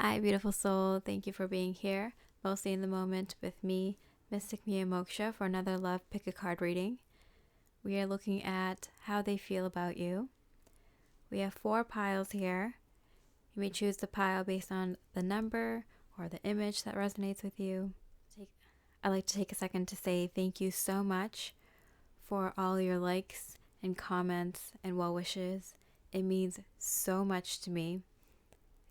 Hi, beautiful soul. Thank you for being here, mostly in the moment with me, Mystic Mia Moksha, for another Love Pick a Card reading. We are looking at how they feel about you. We have 4 piles here. You may choose the pile based on the number or the image that resonates with you. I'd like to take a second to say thank you so much for all your likes and comments and well wishes. It means so much to me.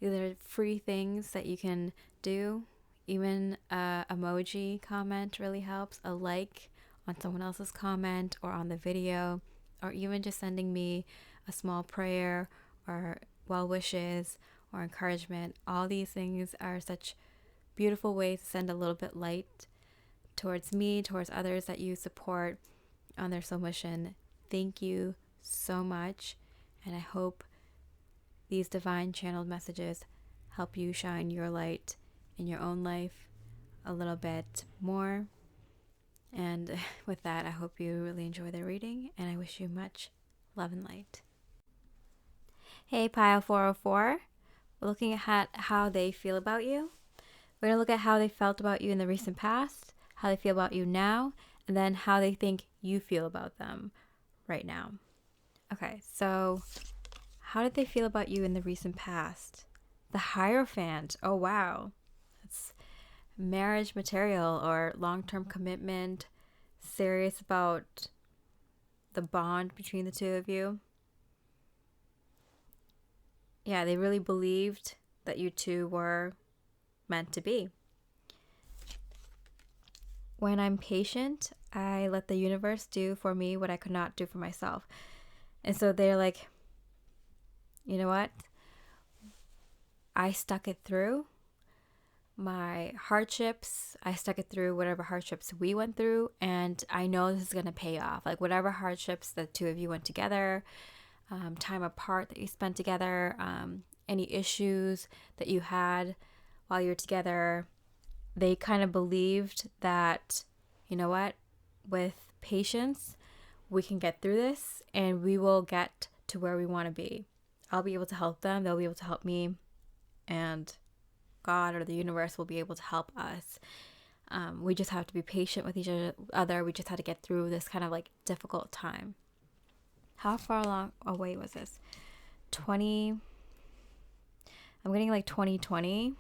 These are free things that you can do. Even a emoji comment really helps. A like on someone else's comment or on the video, or even just sending me a small prayer or well wishes or encouragement. All these things are such beautiful ways to send a little bit light towards me, towards others that you support on their soul mission. Thank you so much, and I hope these divine channeled messages help you shine your light in your own life a little bit more. And with that, I hope you really enjoy the reading, and I wish you much love and light. Hey, Pile 404. We're looking at how they feel about you. We're going to look at how they felt about you in the recent past, how they feel about you now, and then how they think you feel about them right now. Okay, so how did they feel about you in the recent past? The Hierophant. Oh, wow. That's marriage material or long-term commitment, serious about the bond between the two of you. Yeah, they really believed that you two were meant to be. When I'm patient, I let the universe do for me what I could not do for myself. And so they're like, you know what? I stuck it through my hardships. I stuck it through whatever hardships we went through, and I know this is going to pay off. Like whatever hardships the two of you went together, time apart that you spent together, any issues that you had while you were together, they kind of believed that, you know what, with patience, we can get through this and we will get to where we want to be. I'll be able to help them. They'll be able to help me. And God or the universe will be able to help us. We just have to be patient with each other. We just had to get through this kind of like difficult time. How far along away was this? I'm getting like 2020.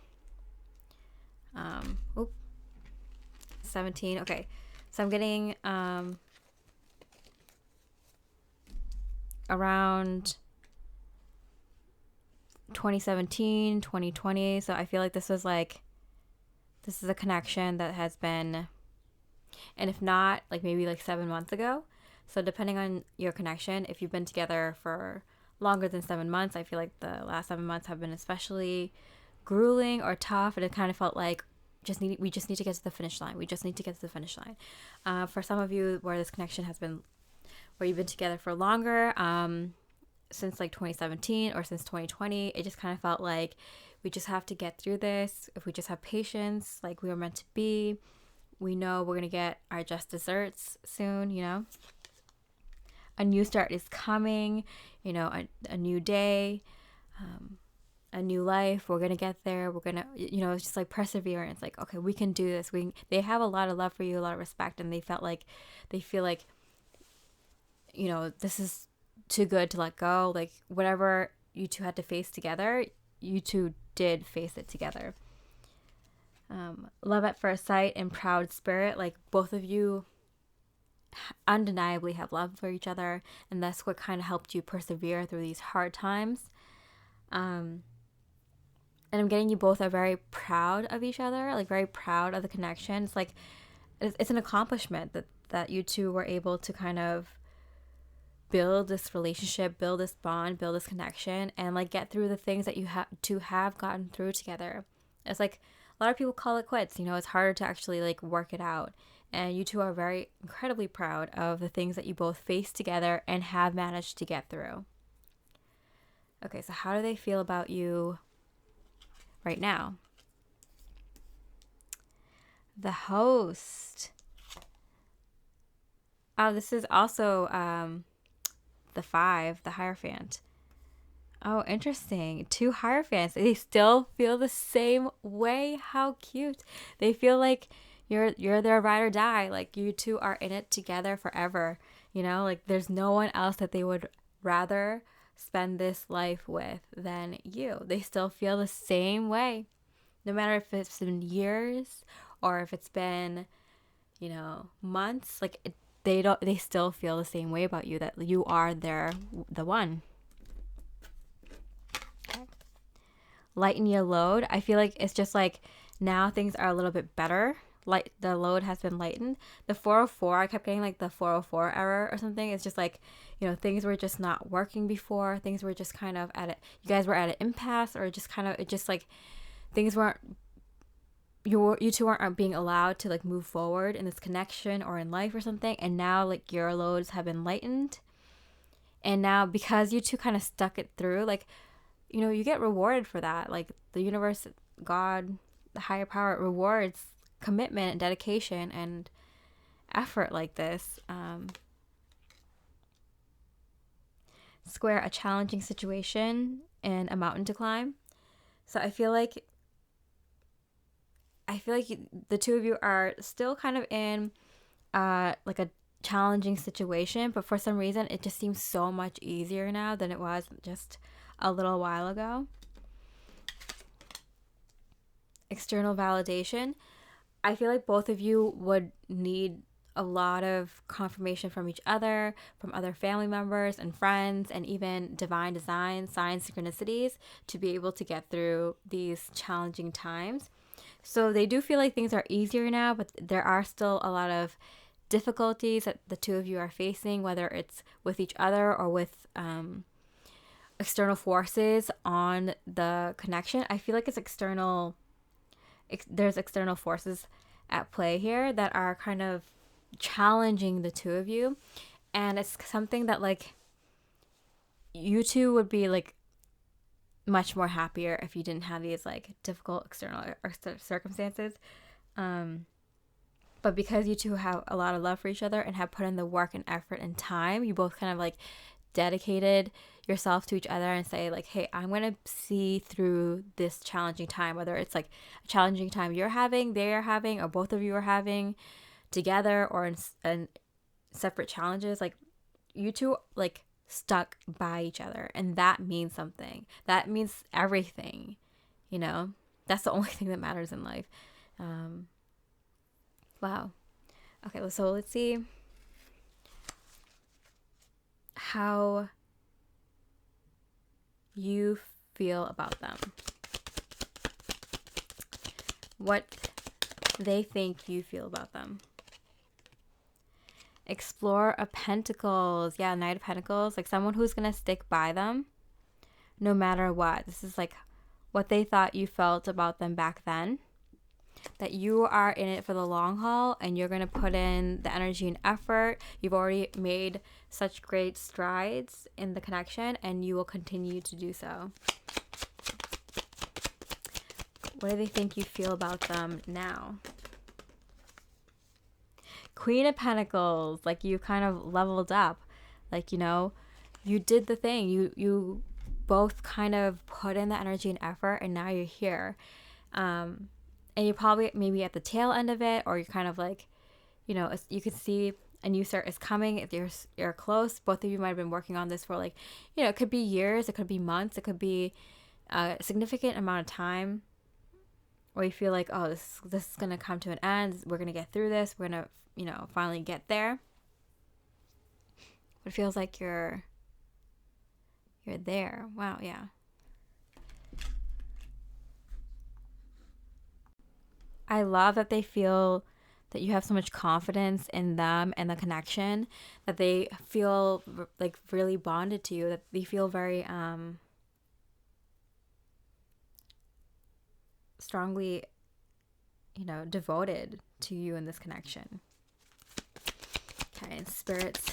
17. Okay. So I'm getting around 2017, 2020. So I feel like this is a connection that has been, and if not, like maybe like 7 months ago. So depending on your connection, if you've been together for longer than 7 months, I feel like the last 7 months have been especially grueling or tough, and it kind of felt like we just need to get to the finish line. We just need to get to the finish line. For some of you, where this connection has been, where you've been together for longer, since like 2017 or since 2020, it just kind of felt like we just have to get through this. If we just have patience, like we were meant to be, we know we're going to get our just desserts soon, you know. A new start is coming, you know, a new day, a new life. We're going to get there. We're going to, you know, it's just like perseverance. Like, okay, we can do this. They have a lot of love for you, a lot of respect, and they feel like, you know, this is too good to let go. Like whatever you two had to face together, you two did face it together. Love at first sight and proud spirit. Like both of you undeniably have love for each other, and that's what kind of helped you persevere through these hard times. And I'm getting you both are very proud of each other, like very proud of the connection. It's like it's an accomplishment that you two were able to kind of build this relationship, build this bond, build this connection, and like get through the things that you have gotten through together. It's like a lot of people call it quits. You know, it's harder to actually like work it out. And you two are very incredibly proud of the things that you both faced together and have managed to get through. Okay, so how do they feel about you right now? The Host. Oh, this is also the 5, the Hierophant. Oh, interesting. Two Hierophants. They still feel the same way. How cute. They feel like you're their ride or die. Like you two are in it together forever. You know, like there's no one else that they would rather spend this life with than you. They still feel the same way. No matter if it's been years or if it's been, months, they still feel the same way about you, that you are the one. Lighten your load. I feel like it's just like now things are a little bit better. Like the load has been lightened. The 404, I kept getting like the 404 error or something. It's just like, things were just not working before. Things were just kind of at it. You guys were at an impasse, or just kind of, it just like things weren't, you two aren't being allowed to like move forward in this connection or in life or something. And now like your loads have been lightened. And now because you two kind of stuck it through, like, you get rewarded for that. Like the universe, God, the higher power rewards commitment and dedication and effort like this. Square, a challenging situation and a mountain to climb. So I feel like the two of you are still kind of in like a challenging situation, but for some reason it just seems so much easier now than it was just a little while ago. External validation. I feel like both of you would need a lot of confirmation from each other, from other family members and friends, and even divine design, signs, synchronicities to be able to get through these challenging times. So they do feel like things are easier now, but there are still a lot of difficulties that the two of you are facing, whether it's with each other or with external forces on the connection. I feel like it's external. There's external forces at play here that are kind of challenging the two of you, and it's something that like you two would be like much more happier if you didn't have these like difficult external circumstances. But because you two have a lot of love for each other and have put in the work and effort and time, you both kind of like dedicated yourself to each other and say like, hey, I'm going to see through this challenging time, whether it's like a challenging time you're having, they are having, or both of you are having together, or in separate challenges. Like you two like stuck by each other, and that means something. That means everything, that's the only thing that matters in life. Wow. Okay, so let's see how you feel about them. What they think you feel about them. Explore a Pentacles. Yeah, Knight of Pentacles. Like someone who's going to stick by them no matter what. This is like what they thought you felt about them back then. That you are in it for the long haul and you're going to put in the energy and effort. You've already made such great strides in the connection, and you will continue to do so. What do they think you feel about them now? Queen of Pentacles. Like you kind of leveled up. Like, you did the thing. You both kind of put in the energy and effort, and now you're here. And you're probably maybe at the tail end of it, or you're kind of like, you can see a new start is coming. If you're close, both of you might have been working on this for like, it could be years, it could be months, it could be a significant amount of time where you feel like, oh, this is going to come to an end. We're going to get through this. We're going to, finally get there. But it feels like you're there. Wow, yeah. I love that they feel that you have so much confidence in them and the connection, that they feel like really bonded to you, that they feel very strongly, devoted to you in this connection. Okay, and Spirit's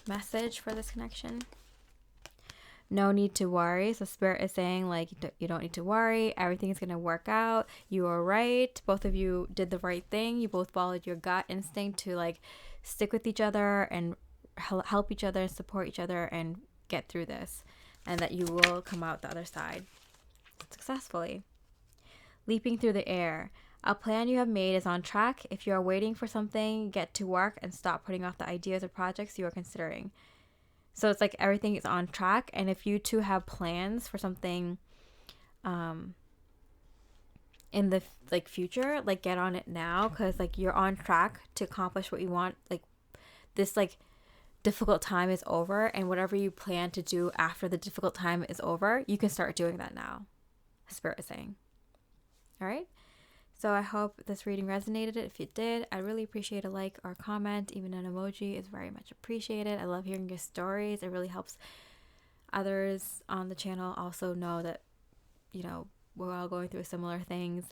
message for this connection. No need to worry. So Spirit is saying like you don't need to worry. Everything is going to work out. You are right. Both of you did the right thing. You both followed your gut instinct to like stick with each other and help each other, support each other, and get through this, and that you will come out the other side successfully. Leaping through the air. A plan you have made is on track. If you are waiting for something, get to work and stop putting off the ideas or projects you are considering. So it's like everything is on track, and if you two have plans for something in the like future, like get on it now, because like you're on track to accomplish what you want. Like this like difficult time is over, and whatever you plan to do after the difficult time is over, you can start doing that now. Spirit is saying. All right. So I hope this reading resonated. If it did, I really appreciate a like or comment. Even an emoji is very much appreciated. I love hearing your stories. It really helps others on the channel also know that, you know, we're all going through similar things.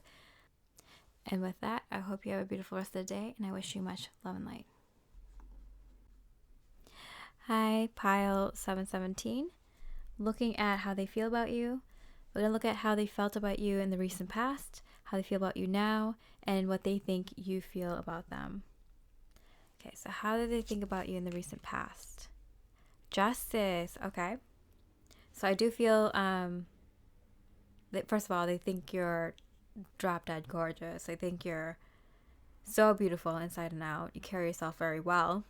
And with that, I hope you have a beautiful rest of the day, and I wish you much love and light. Hi, Pile 717. Looking at how they feel about you. We're going to look at how they felt about you in the recent past, how they feel about you now, and what they think you feel about them. Okay, so how do they think about you in the recent past? Justice. Okay. So I do feel that, first of all, they think you're drop dead gorgeous. They think you're so beautiful inside and out. You carry yourself very well.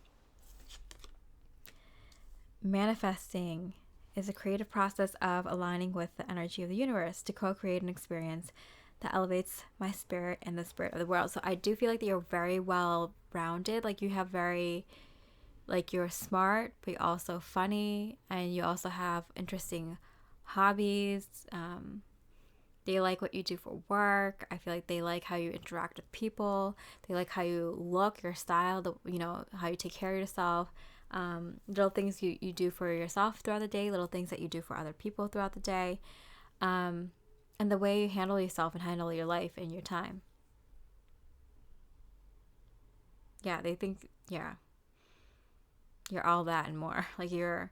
Manifesting is a creative process of aligning with the energy of the universe to co-create an experience that elevates my spirit and the spirit of the world. So I do feel like that you're very well rounded. Like you have very, like you're smart, but you're also funny, and you also have interesting hobbies. They like what you do for work. I feel like they like how you interact with people. They like how you look, your style, you know, how you take care of yourself. Little things you do for yourself throughout the day, little things that you do for other people throughout the day, and the way you handle yourself and handle your life and your time. Yeah, they think, yeah, you're all that and more. Like you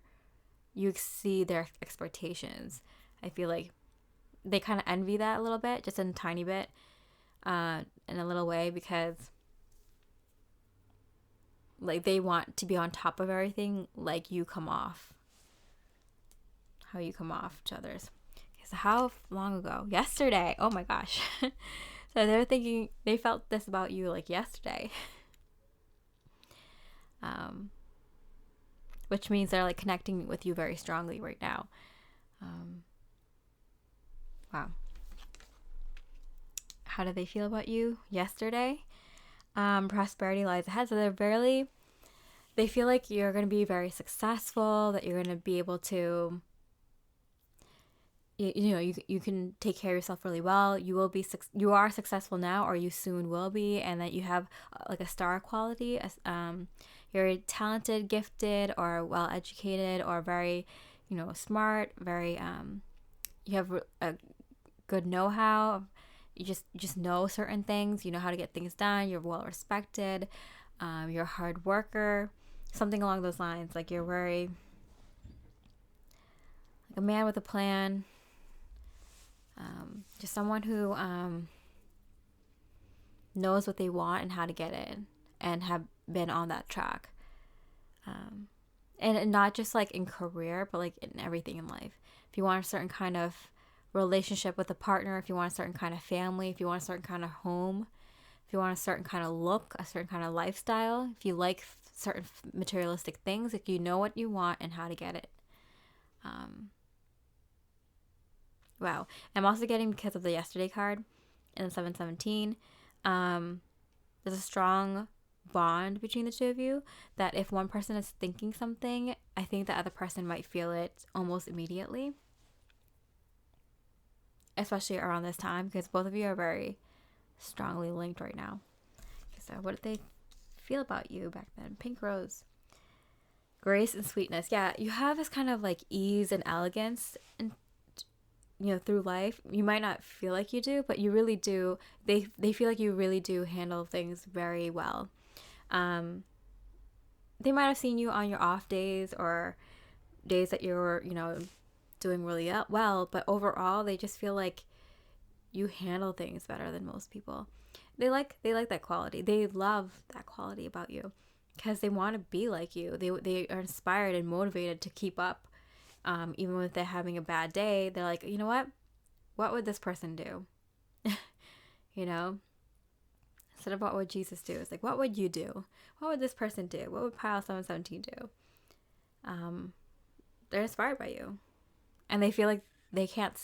exceed their expectations. I feel like they kind of envy that a little bit, just in a tiny bit, in a little way, because like they want to be on top of everything, like you come off, how you come off to others. Okay, so how long ago? Yesterday. Oh my gosh. So they're thinking, they felt this about you like yesterday. Which means they're like connecting with you very strongly right now. Wow. How do they feel about you yesterday? Prosperity lies ahead. So they feel like you're going to be very successful, that you're going to be able to, you can take care of yourself really well. You are successful now, or you soon will be, and that you have like a star quality. You're talented, gifted, or well educated, or very, smart. Very, you have a good know-how. You just know certain things. You know how to get things done. You're well respected. You're a hard worker. Something along those lines. Like you're very like a man with a plan. Just someone who knows what they want and how to get it, and have been on that track. And not just like in career, but like in everything in life. If you want a certain kind of relationship with a partner, if you want a certain kind of family, if you want a certain kind of home, if you want a certain kind of look, a certain kind of lifestyle, if you like certain materialistic things, like you know what you want and how to get it. Wow. I'm also getting, because of the yesterday card in the 717, there's a strong bond between the two of you, that if one person is thinking something, I think the other person might feel it almost immediately, especially around this time, because both of you are very strongly linked right now. So what did they feel about you back then? Pink rose. Grace and sweetness. Yeah, you have this kind of like ease and elegance, and through life. You might not feel like you do, but you really do. They feel like you really do handle things very well. They might have seen you on your off days, or days that you're doing really well, but overall they just feel like you handle things better than most people. They like that quality. They love that quality about you. because they want to be like you. They are inspired and motivated to keep up. Even if they're having a bad day, they're like, you know what would this person do? You know, instead of what would Jesus do, it's like, what would you do? What would this person do? What would Pile 717 do? They're inspired by you, and they feel like they can't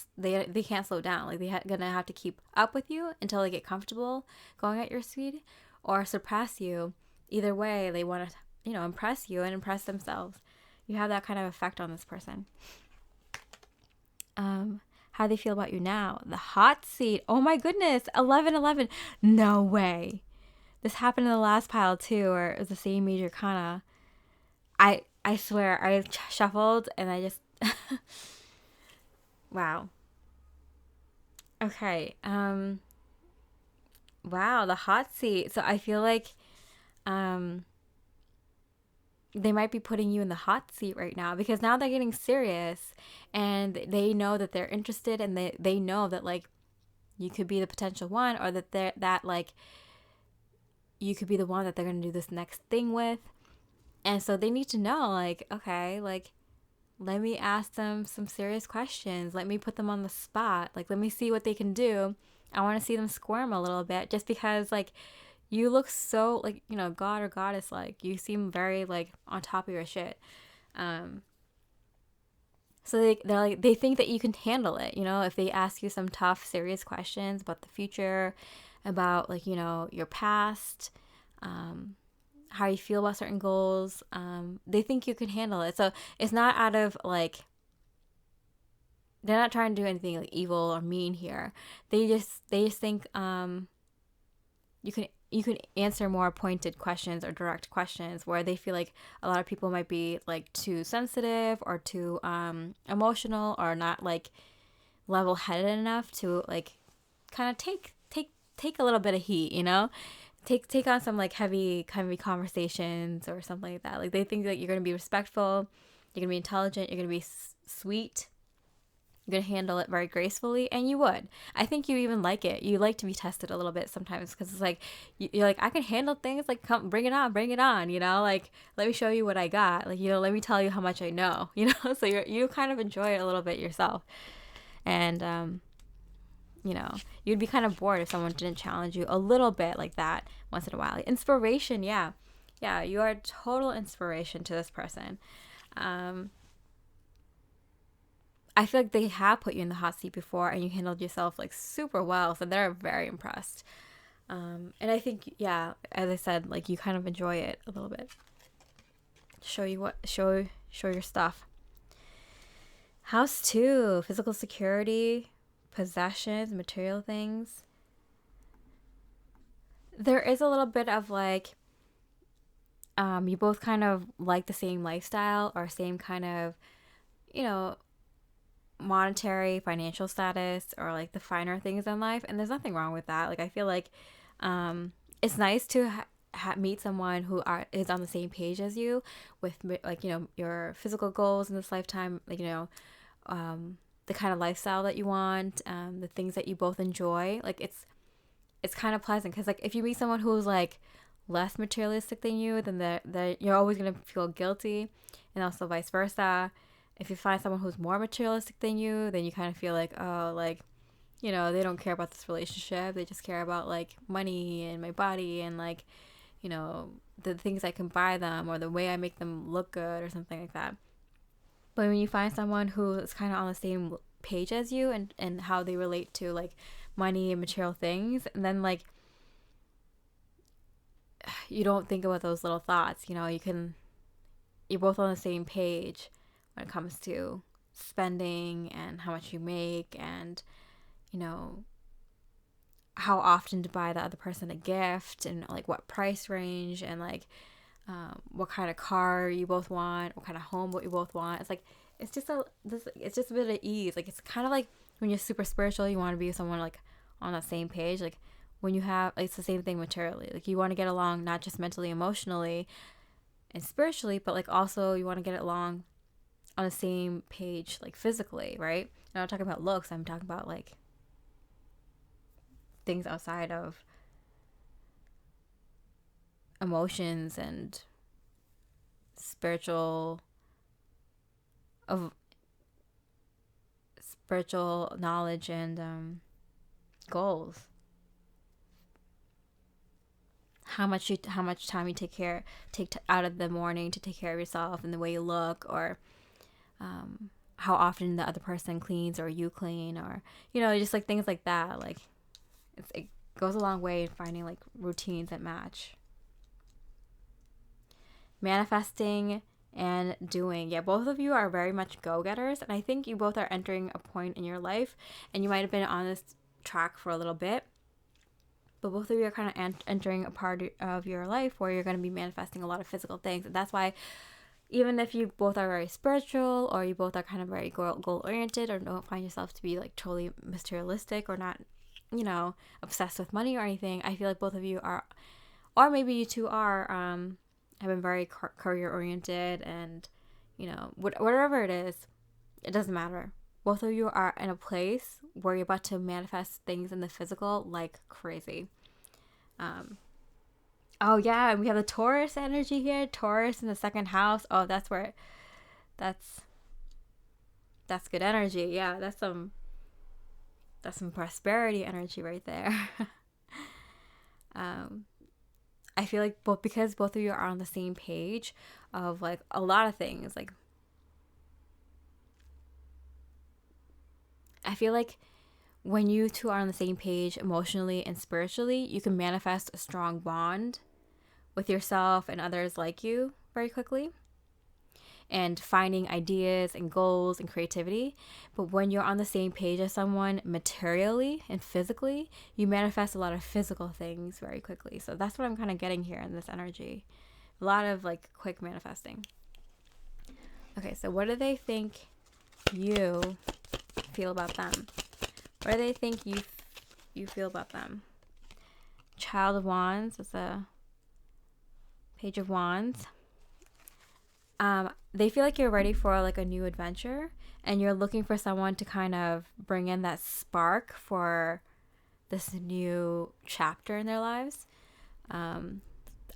slow down. Like they're gonna have to keep up with you until they get comfortable going at your speed or surpass you. Either way, they want to, impress you and impress themselves. You have that kind of effect on this person. How they feel about you now. The hot seat. Oh my goodness. 1111. No way. This happened in the last pile too, or it was the same major kana. I swear, I shuffled and I just wow. Okay. Wow, the hot seat. So I feel like they might be putting you in the hot seat right now, because now they're getting serious and they know that they're interested, and they know that like you could be the potential one, or that like you could be the one that they're going to do this next thing with. And so they need to know, like, okay, like, let me ask them some serious questions. Let me put them on the spot. Like, let me see what they can do. I want to see them squirm a little bit, just because like you look so like, God or goddess, like you seem very like on top of your shit. So they're like, they think that you can handle it. If they ask you some tough, serious questions about the future, about like, your past, how you feel about certain goals, they think you can handle it. So it's not out of like, they're not trying to do anything like evil or mean here. They just think you can answer more pointed questions or direct questions, where they feel like a lot of people might be like too sensitive or too emotional, or not like level-headed enough to like kind of take a little bit of heat, take on some like heavy conversations or something like that. Like they think that you're going to be respectful, you're going to be intelligent, you're going to be sweet, you're going to handle it very gracefully, and you would. I think you even like it. You like to be tested a little bit sometimes, because it's like, you're like, I can handle things, like, come, bring it on, like, let me show you what I got, like, let me tell you how much I know, so you kind of enjoy it a little bit yourself. And, you'd be kind of bored if someone didn't challenge you a little bit like that once in a while. Like, inspiration, yeah, you are total inspiration to this person. I feel like they have put you in the hot seat before, and you handled yourself like super well, so they're very impressed. And I think, yeah, as I said, like you kind of enjoy it a little bit. Show your stuff. House 2, physical security, possessions, material things. There is a little bit of like, you both kind of like the same lifestyle, or same kind of, monetary, financial status, or like the finer things in life, and there's nothing wrong with that. Like I feel like it's nice to meet someone who is on the same page as you with like your physical goals in this lifetime, like the kind of lifestyle that you want, the things that you both enjoy. Like it's kind of pleasant, because like if you meet someone who's like less materialistic than you, then you're always gonna feel guilty, and also vice versa. If you find someone who's more materialistic than you, then you kind of feel like, oh, like, they don't care about this relationship. They just care about like money and my body, and like, the things I can buy them, or the way I make them look good, or something like that. But when you find someone who is kind of on the same page as you, and how they relate to like money and material things, and then like you don't think about those little thoughts, you're both on the same page when it comes to spending, and how much you make, and how often to buy the other person a gift, and like what price range, and like what kind of car you both want, what kind of home what you both want. It's like it's just a bit of ease. Like it's kind of like when you're super spiritual, you want to be with someone like on the same page. Like when you have, like, it's the same thing materially. Like you want to get along, not just mentally, emotionally, and spiritually, but like also you want to get along on the same page, like physically, right? I'm not talking about looks. I'm talking about like things outside of emotions and spiritual of spiritual knowledge and goals. How much time you take out of the morning to take care of yourself and the way you look, or how often the other person cleans or you clean, or just like things like that. Like it goes a long way in finding like routines that match. Manifesting and doing. Yeah, both of you are very much go-getters, and I think you both are entering a point in your life, and you might have been on this track for a little bit, but both of you are kind of entering a part of your life where you're going to be manifesting a lot of physical things. And that's why, even if you both are very spiritual, or you both are kind of very goal-oriented, or don't find yourself to be like totally materialistic, or not, obsessed with money or anything, I feel like both of you are, or maybe you two are, have been very career-oriented, and, whatever it is, it doesn't matter. Both of you are in a place where you're about to manifest things in the physical like crazy. Oh yeah, and we have the Taurus energy here. Taurus in the second house. Oh, that's good energy. Yeah, that's some prosperity energy right there. I feel like because both of you are on the same page of like a lot of things, like I feel like when you two are on the same page emotionally and spiritually, you can manifest a strong bond with yourself and others like you very quickly, and finding ideas and goals and creativity. But when you're on the same page as someone materially and physically, you manifest a lot of physical things very quickly. So that's what I'm kind of getting here in this energy. A lot of like quick manifesting. Okay, so what do they think you feel about them? What do they think you feel about them? Child of Wands. It's a Page of Wands. They feel like you're ready for like a new adventure, and you're looking for someone to kind of bring in that spark for this new chapter in their lives. I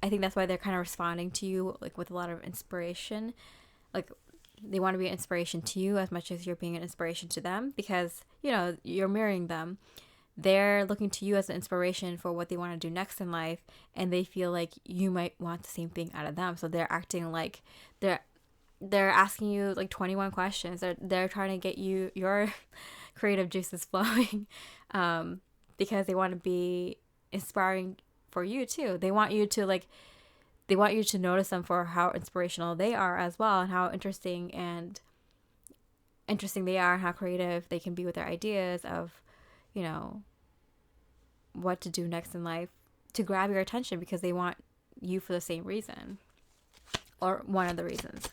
think that's why they're kind of responding to you like with a lot of inspiration. Like they want to be an inspiration to you as much as you're being an inspiration to them, because you're mirroring them. They're looking to you as an inspiration for what they want to do next in life, and they feel like you might want the same thing out of them. So they're acting like they're asking you like 21 questions. They're trying to get your creative juices flowing, because they want to be inspiring for you too. They want you to notice them for how inspirational they are as well, and how interesting they are, and how creative they can be with their ideas of what to do next in life to grab your attention, because they want you for the same reason, or one of the reasons.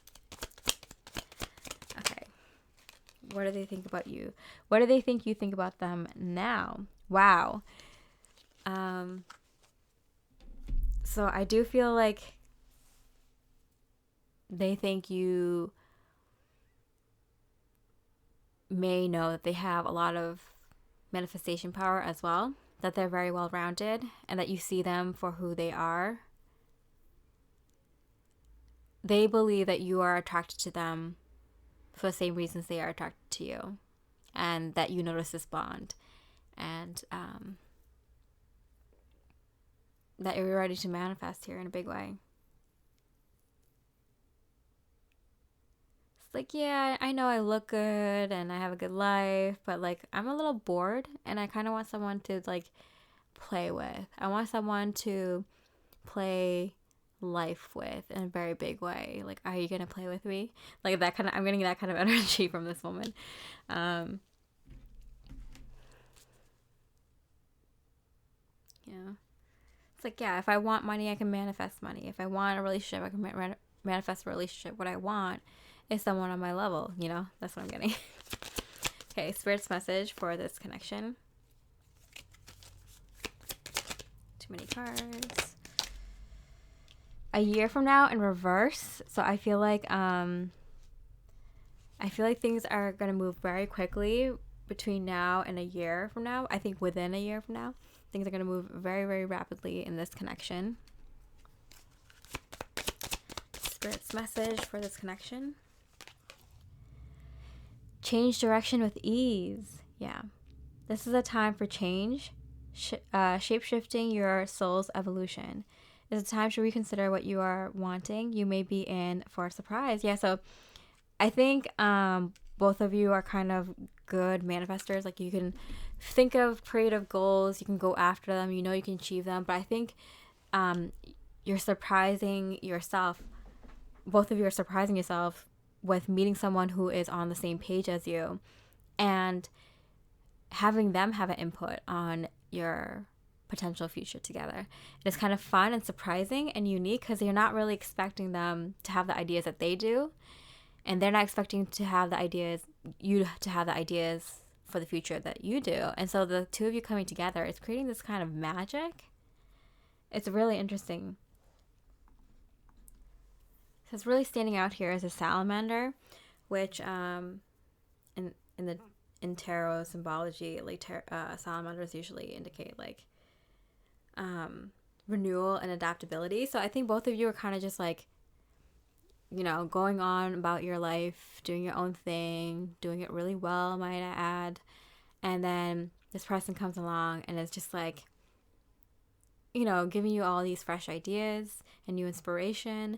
Okay. What do they think about you? What do they think you think about them now? Wow. So I do feel like they think you may know that they have a lot of manifestation power as well, that they're very well rounded, and that you see them for who they are. They believe that you are attracted to them for the same reasons they are attracted to you, and that you notice this bond, and that you're ready to manifest here in a big way. Like, yeah, I know I look good and I have a good life, but like I'm a little bored, and I kind of want someone to like play with. I want someone to play life with in a very big way. Like, are you gonna play with me? Like that kind of, I'm getting that kind of energy from this woman. Yeah, it's like, yeah, if I want money, I can manifest money. If I want a relationship, I can manifest a relationship. What I want is someone on my level, that's what I'm getting. Okay, Spirit's message for this connection. Too many cards. A year from now in reverse. So I feel like things are gonna move very quickly between now and a year from now. I think within a year from now, things are gonna move very, very rapidly in this connection. Spirit's message for this connection. Change direction with ease. Yeah. This is a time for change, shape-shifting your soul's evolution. It's a time to reconsider what you are wanting. You may be in for a surprise. Yeah, so I think both of you are kind of good manifestors. Like, you can think of creative goals, you can go after them, you know you can achieve them. But I think you're surprising yourself. Both of you are surprising yourself with meeting someone who is on the same page as you and having them have an input on your potential future together. It's kind of fun and surprising and unique because you're not really expecting them to have the ideas that they do, and they're not expecting to have the ideas, you to have the ideas for the future that you do. And so the two of you coming together is creating this kind of magic. It's really interesting. So it's really standing out here as a salamander, which in tarot symbology, like salamanders usually indicate like renewal and adaptability. So I think both of you are kind of just like, you know, going on about your life, doing your own thing, doing it really well, might I add. And then this person comes along and is just like, you know, giving you all these fresh ideas and new inspiration.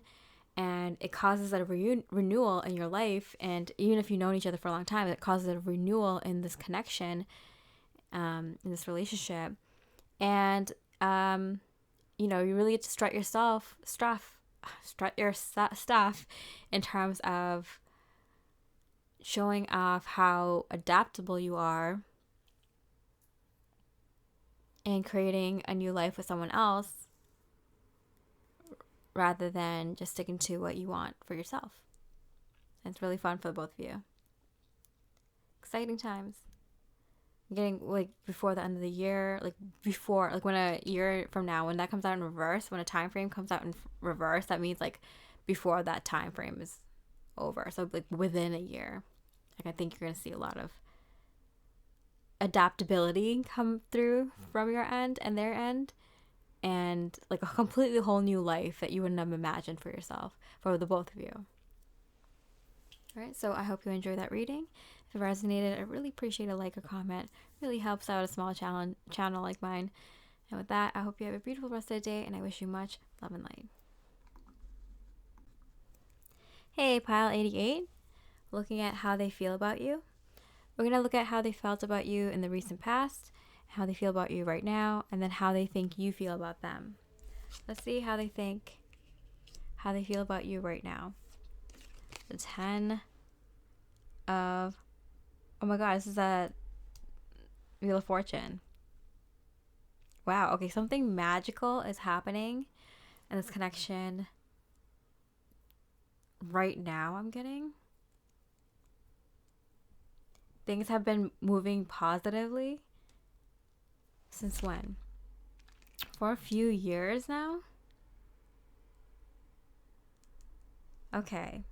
And it causes a renewal in your life. And even if you've known each other for a long time, it causes a renewal in this connection, in this relationship. And, you know, you really get to strut your stuff in terms of showing off how adaptable you are and creating a new life with someone else, rather than just sticking to what you want for yourself. And it's really fun for both of you. Exciting times. Getting like before the end of the year, like when a year from now, when that comes out in reverse, when a time frame comes out in reverse, that means like before that time frame is over. So like within a year, like I think you're going to see a lot of adaptability come through from your end and their end. And like a completely whole new life that you wouldn't have imagined for yourself, for the both of you. All right, so I hope you enjoyed that reading. If it resonated, I really appreciate a like or comment. It really helps out a small channel like mine. And with that, I hope you have a beautiful rest of the day, and I wish you much love and light. Hey, Pile 88, looking at how they feel about you. We're going to look at how they felt about you in the recent past, how they feel about you right now, and then how they think you feel about them. Let's see how they feel about you right now. The 10 of, oh my god, this is a Wheel of Fortune. Wow, okay, something magical is happening in this connection right now, I'm getting. Things have been moving positively. Since when? For a few years now? Okay.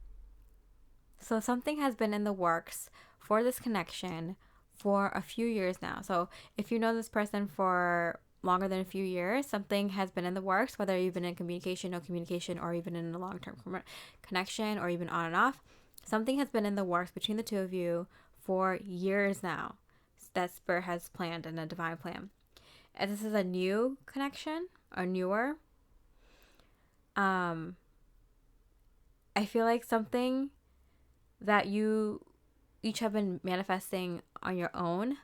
So something has been in the works for this connection for a few years now. So if you know this person for longer than a few years, something has been in the works, whether you've been in communication, no communication, or even in a long-term connection, or even on and off. Something has been in the works between the two of you for years now that Spirit has planned in a divine plan. And this is a new connection, or newer. I feel like something that you each have been manifesting on your own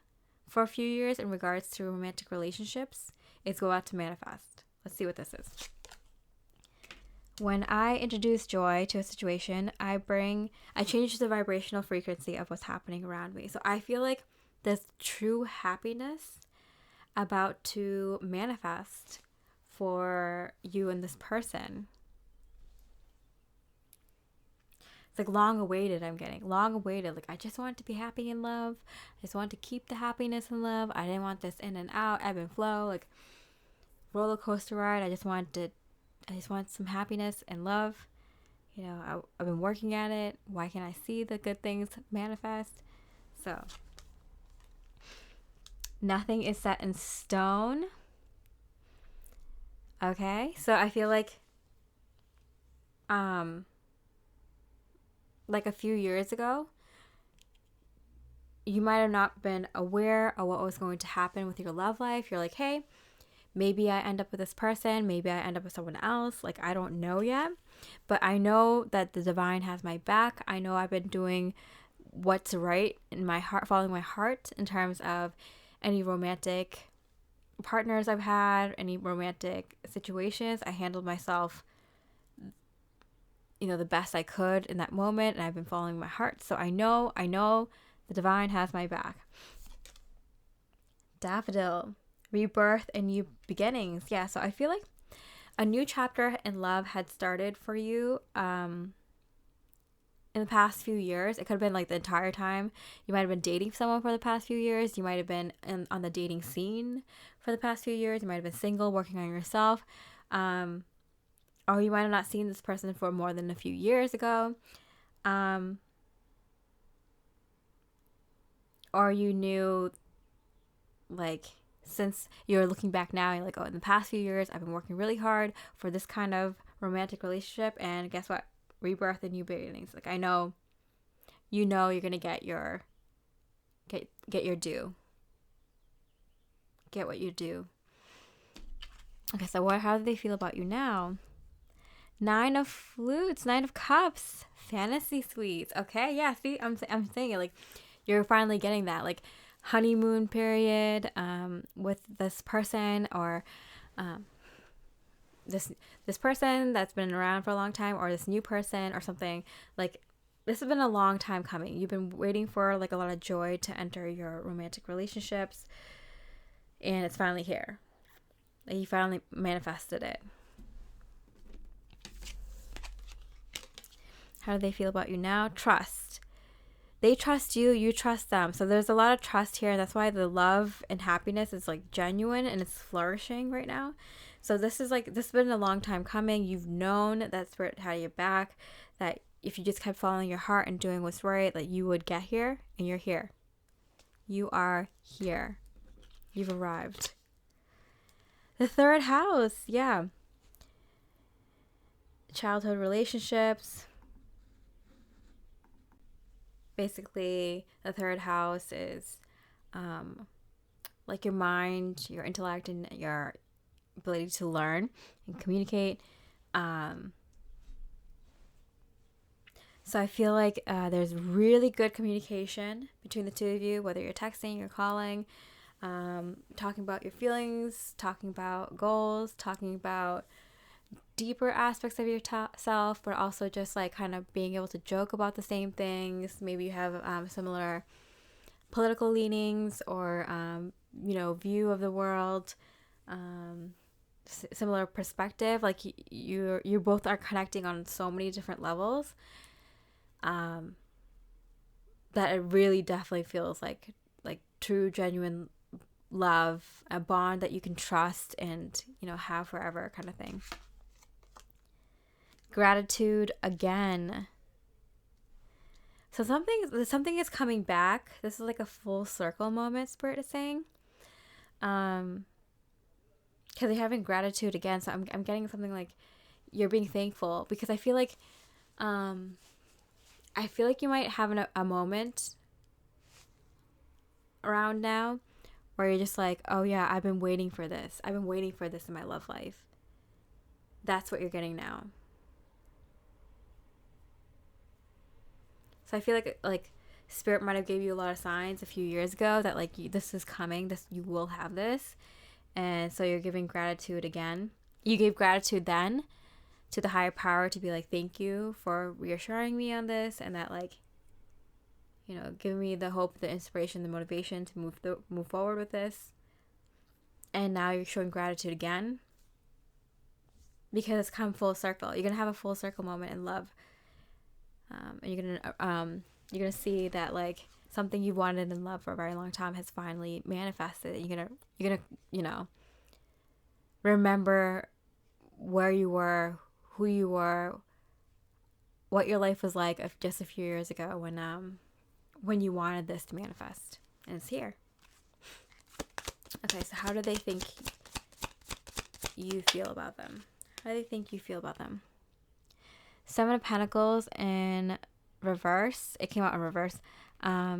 for a few years in regards to romantic relationships is about to manifest. Let's see what this is. When I introduce joy to a situation, I change the vibrational frequency of what's happening around me. So I feel like this true happiness about to manifest for you and this person. It's like long awaited, I'm getting. Long awaited. Like, I just want to be happy in love. I just want to keep the happiness in love. I didn't want this in and out, ebb and flow, like roller coaster ride. I just want some happiness and love. You know, I've been working at it. Why can't I see the good things manifest? So nothing is set in stone. Okay, so I feel like like a few years ago, you might have not been aware of what was going to happen with your love life. You're like, hey, maybe I end up with this person. Maybe I end up with someone else. Like, I don't know yet. But I know that the divine has my back. I know I've been doing what's right in my heart, following my heart in terms of any romantic partners I've had, any romantic situations. I handled myself, the best I could in that moment, and I've been following my heart. So I know the divine has my back. Daffodil, rebirth and new beginnings. Yeah, so I feel like a new chapter in love had started for you in the past few years. It could have been like the entire time. You might have been dating someone for the past few years. You might have been on the dating scene for the past few years. You might have been single, working on yourself. Or you might have not seen this person for more than a few years ago. Or you knew, like, since you're looking back now, you're like, oh, in the past few years, I've been working really hard for this kind of romantic relationship. And guess what? Rebirth and new beginnings. Like, I know, you're going to get your due. Get what you do. Okay, so how do they feel about you now? 9 of Flutes, 9 of Cups, fantasy suites. Okay, yeah, see, I'm saying it, like, you're finally getting that, like, honeymoon period with this person, or this person that's been around for a long time, or this new person or something. Like, this has been a long time coming. You've been waiting for, like, a lot of joy to enter your romantic relationships, and it's finally here. Like, you finally manifested it. How do they feel about you now? Trust. They trust you, you trust them. So there's a lot of trust here, and that's why the love and happiness is, like, genuine and it's flourishing right now. So this has been a long time coming. You've known that Spirit had your back, that if you just kept following your heart and doing what's right, that you would get here, and you're here. You are here. You've arrived. The 3rd house, yeah. Childhood relationships. Basically, the 3rd house is like your mind, your intellect, and your ability to learn and communicate. So I feel like there's really good communication between the two of you, whether you're texting, you're calling, talking about your feelings, talking about goals, talking about deeper aspects of yourself, but also just, like, kind of being able to joke about the same things. Maybe you have similar political leanings, or view of the world, similar perspective. Like, you both are connecting on so many different levels, that it really definitely feels like true, genuine love, a bond that you can trust and have forever, kind of thing. Gratitude again. So something is coming back. This is like a full circle moment, Spirit is saying. Because you're having gratitude again. So I'm getting something like you're being thankful, because I feel like you might have a moment around now where you're just like, oh yeah, I've been waiting for this. I've been waiting for this in my love life. That's what you're getting now. So I feel like Spirit might have gave you a lot of signs a few years ago that, like, this is coming, you will have this. And so you're giving gratitude again. You gave gratitude then to the higher power to be like, thank you for reassuring me on this, and that, like, giving me the hope, the inspiration, the motivation to move forward with this. And now you're showing gratitude again, because it's come full circle. You're gonna have a full circle moment in love. And you're gonna see that, like, something you wanted in love for a very long time has finally manifested. You're gonna remember where you were, who you were, what your life was like just a few years ago when you wanted this to manifest, and it's here. Okay, so how do they think you feel about them? How do they think you feel about them? 7 of Pentacles and reverse. It came out in reverse. I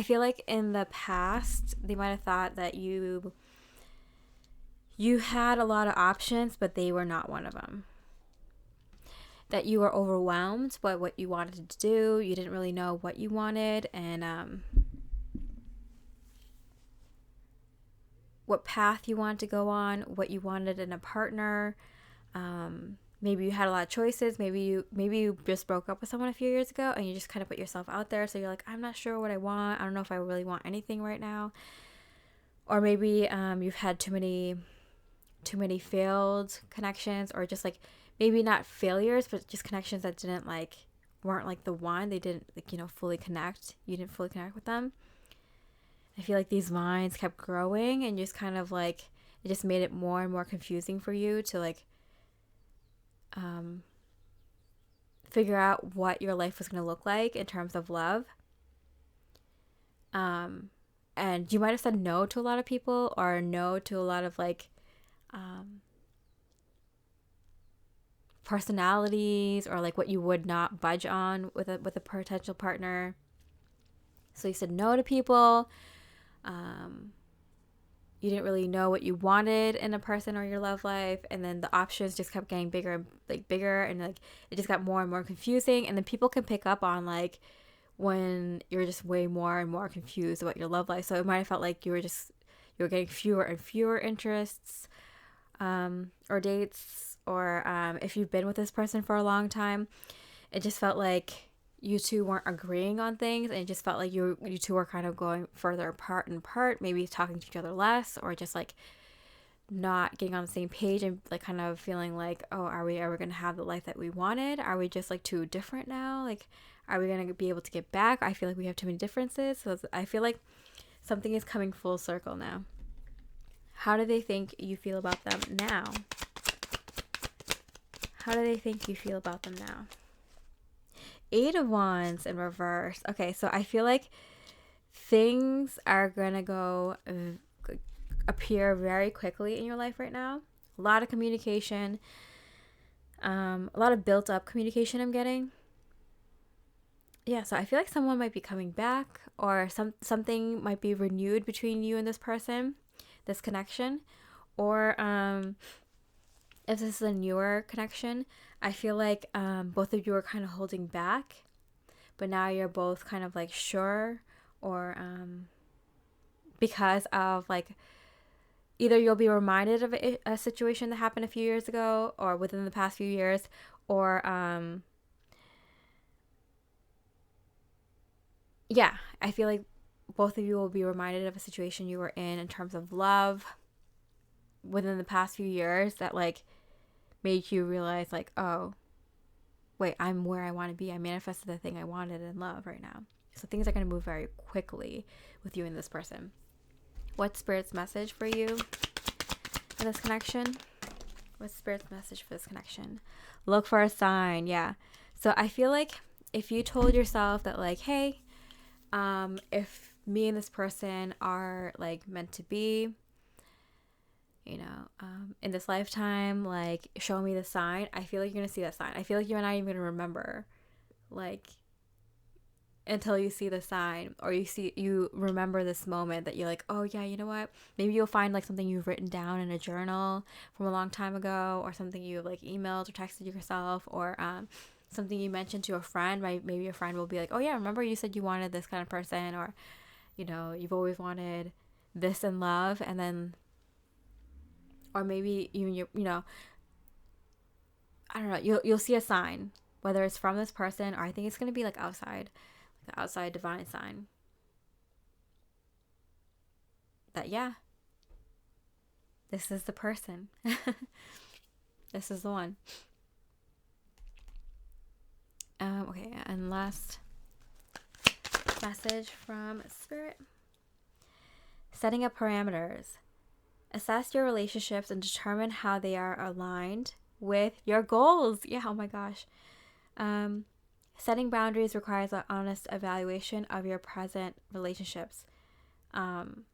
feel like in the past, they might have thought that you had a lot of options, but they were not one of them. That you were overwhelmed by what you wanted to do. You didn't really know what you wanted and what path you wanted to go on, what you wanted in a partner. Maybe you had a lot of choices. Maybe you just broke up with someone a few years ago and you just kind of put yourself out there. So you're like, I'm not sure what I want. I don't know if I really want anything right now. Or maybe you've had too many failed connections, or just like maybe not failures, but just connections that weren't like the one. They didn't fully connect. You didn't fully connect with them. I feel like these lines kept growing and just kind of like it just made it more and more confusing for you to like figure out what your life was going to look like in terms of love. And you might have said no to a lot of people, or no to a lot of like personalities, or like what you would not budge on with a potential partner. So you said no to people. You didn't really know what you wanted in a person or your love life, and then the options just kept getting bigger and like it just got more and more confusing. And then people can pick up on like when you're just way more and more confused about your love life. So it might have felt like you were getting fewer and fewer interests or dates, or if you've been with this person for a long time, it just felt like you two weren't agreeing on things, and it just felt like you two were kind of going further apart and apart, maybe talking to each other less, or just like not getting on the same page, and like kind of feeling like, oh, are we ever going to have the life that we wanted? Are we just like too different now? Like, are we going to be able to get back? I feel like we have too many differences. So I feel like something is coming full circle now. How do they think you feel about them now? How do they think you feel about them now? 8 of Wands in reverse. Okay, so I feel like things are gonna appear very quickly in your life right now. A lot of communication, a lot of built up communication I'm getting. Yeah, so I feel like someone might be coming back, or something might be renewed between you and this person, this connection. Or if this is a newer connection, I feel like both of you are kind of holding back, but now you're both kind of like sure, or because of like either you'll be reminded of a situation that happened a few years ago or within the past few years, or yeah, I feel like both of you will be reminded of a situation you were in terms of love within the past few years that like made you realize like, oh, wait, I'm where I want to be. I manifested the thing I wanted in love right now. So things are going to move very quickly with you and this person. What's Spirit's message for you for this connection? What's Spirit's message for this connection? Look for a sign. Yeah. So I feel like if you told yourself that like, hey, if me and this person are like meant to be, in this lifetime, like show me the sign, I feel like you're gonna see that sign. I feel like you're not even gonna remember like until you see the sign, or you remember this moment that you're like, oh yeah, you know what, maybe you'll find like something you've written down in a journal from a long time ago, or something you like emailed or texted yourself, or something you mentioned to a friend. Maybe a friend will be like, oh yeah, remember you said you wanted this kind of person, or you've always wanted this in love. And then, or maybe even I don't know, you'll see a sign, whether it's from this person, or I think it's going to be like outside divine sign that, yeah, this is the person. This is the one. Okay, and last message from Spirit. Setting up parameters. Assess your relationships and determine how they are aligned with your goals. Yeah, oh my gosh. Setting boundaries requires an honest evaluation of your present relationships. I'm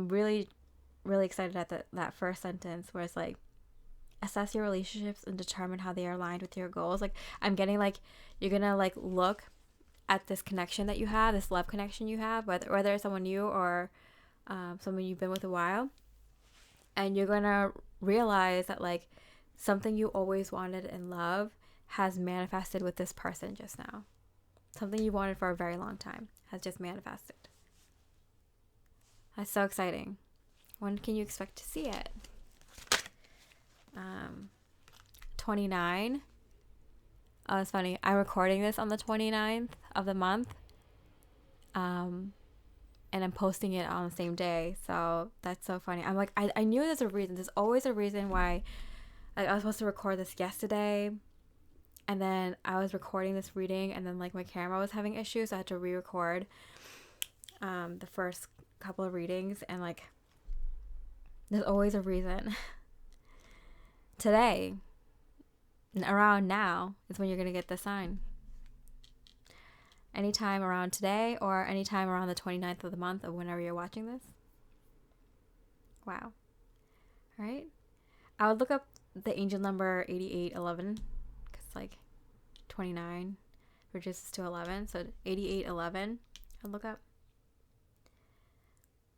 really really excited at that first sentence where it's like, assess your relationships and determine how they are aligned with your goals. Like, I'm getting like, you're gonna like look at this connection that you have, this love connection you have, whether it's someone new or someone you've been with a while, and you're gonna realize that like something you always wanted in love has manifested with this person just now. Something you wanted for a very long time has just manifested. That's so exciting. When can you expect to see it? 29. Oh, it's funny. I'm recording this on the 29th of the month. And I'm posting it on the same day. So that's so funny. I'm like, I knew there's a reason. There's always a reason why. Like, I was supposed to record this yesterday. And then I was recording this reading. And then, like, my camera was having issues. So I had to re-record the first couple of readings. And, like, there's always a reason. Today, around now, is when you're going to get the sign. Anytime around today or anytime around the 29th of the month of whenever you're watching this. Wow. All right. I would look up the angel number 8811 because, like, 29 reduces to 11. So 8811 I'd look up.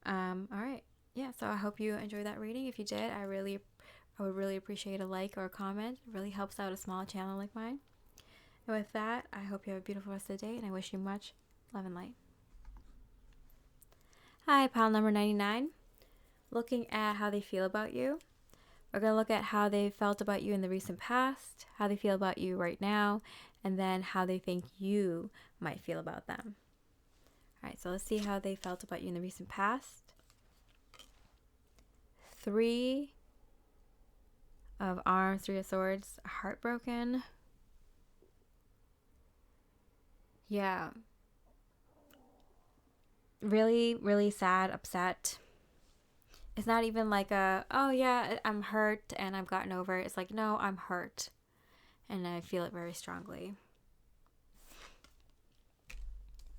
All right. Yeah, so I hope you enjoyed that reading. If you did, I would really appreciate a like or a comment. It really helps out a small channel like mine. And with that, I hope you have a beautiful rest of the day, and I wish you much love and light. Hi, pile number 99. Looking at how they feel about you. We're going to look at how they felt about you in the recent past, how they feel about you right now, and then how they think you might feel about them. All right, so let's see how they felt about you in the recent past. 3 of Arms, 3 of Swords, heartbroken. Yeah. Really, really sad, upset. It's not even like oh yeah, I'm hurt and I've gotten over it. It's like, no, I'm hurt. And I feel it very strongly.